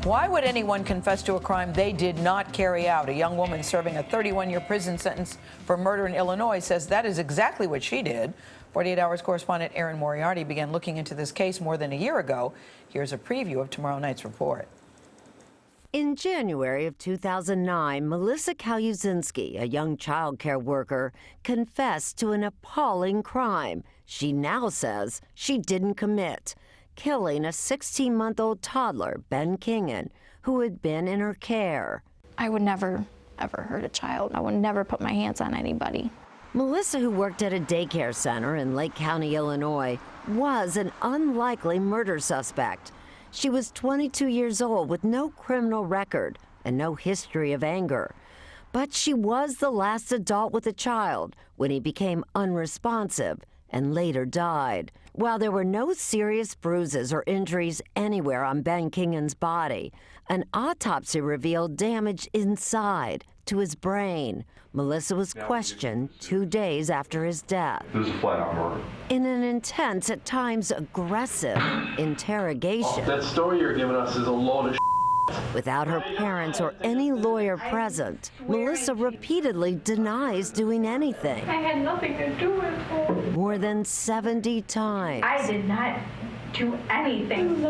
Why would anyone confess to a crime they did not carry out? A young woman serving a 31-year prison sentence for murder in Illinois says that is exactly what she did. 48 Hours correspondent Erin Moriarty began looking into this case more than a year ago. Here's a preview of tomorrow night's report. In January of 2009, Melissa Calusinski, a young child care worker, confessed to an appalling crime she now says she didn't commit, killing a 16-month-old toddler, Ben Kingan, who had been in her care. I would never, ever hurt a child. I would never put my hands on anybody. Melissa, who worked at a daycare center in Lake County, Illinois, was an unlikely murder suspect. She was 22 years old with no criminal record and no history of anger. But she was the last adult with a child when he became unresponsive and later died. While there were no serious bruises or injuries anywhere on Ben Kingan's body, an autopsy revealed damage inside to his brain. Melissa was questioned 2 days after his death. This is a flat-out murder. In an intense, at times aggressive, interrogation. That story you're giving us is a load of Without her parents or any lawyer present, Melissa repeatedly denies doing anything. I had nothing to do with it. More than 70 times. I did not do anything.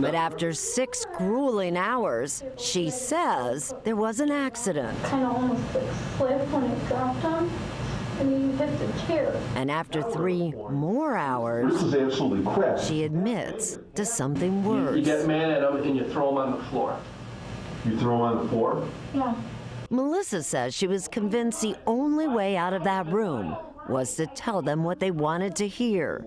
But after 6 grueling hours, she says there was an accident. Kind of almost like slipped when it dropped him, and he hit the chair. And after 3 more hours, This is absolutely crap. she admits to something worse. You get mad at them and you throw them on the floor. You throw them on the floor? Yeah. Melissa says she was convinced the only way out of that room was to tell them what they wanted to hear,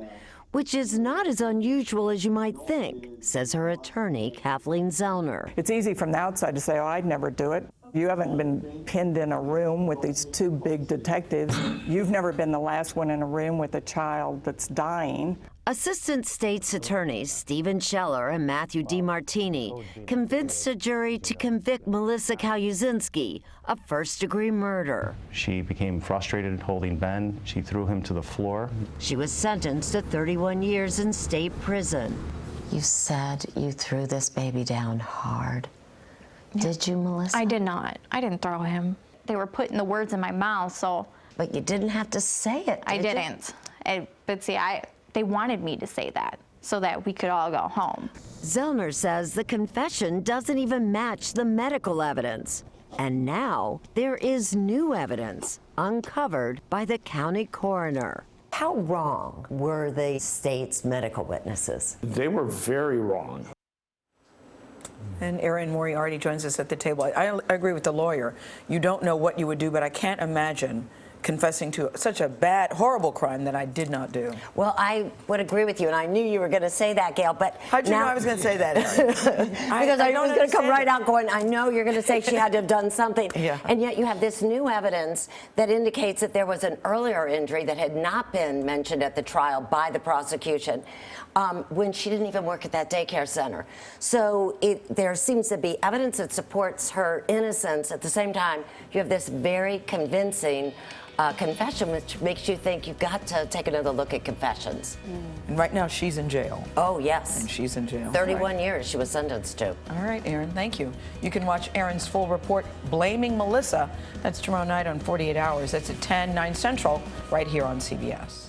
which is not as unusual as you might think, says her attorney, Kathleen Zellner. It's easy from the outside to say, oh, I'd never do it. You haven't been pinned in a room with these 2 big detectives. You've never been the last one in a room with a child that's dying. Assistant State's Attorneys Stephen Scheller and Matthew DiMartini convinced a jury to convict Melissa Calusinski of first-degree murder. She became frustrated holding Ben. She threw him to the floor. She was sentenced to 31 years in state prison. You said you threw this baby down hard. Did you, Melissa? I did not. I didn't throw him. They were putting the words in my mouth, so. But you didn't have to say it, I did you? didn't. But see, they wanted me to say that so that we could all go home. Zellner says the confession doesn't even match the medical evidence. And now there is new evidence uncovered by the county coroner. How wrong were the state's medical witnesses? They were very wrong. And Erin Moriarty joins us at the table. I agree with the lawyer. You don't know what you would do, but I can't imagine confessing to such a bad, horrible crime that I did not do. Well, I would agree with you, and I knew you were going to say that, Gail, but how'd you know I was going to say that, Erin? Because I was going to come right out going, I know you're going to say she had to have done something. Yeah. And yet you have this new evidence that indicates that there was an earlier injury that had not been mentioned at the trial by the prosecution when she didn't even work at that daycare center. So there seems to be evidence that supports her innocence. At the same time, you have this very convincing confession, which makes you think you've got to take another look at confessions. And right now she's in jail. Oh, yes. And she's in jail. 31 years she was sentenced to. All right, Erin, thank you. You can watch Erin's full report, Blaming Melissa. That's tomorrow night on 48 Hours. That's at 10, 9 Central, right here on CBS.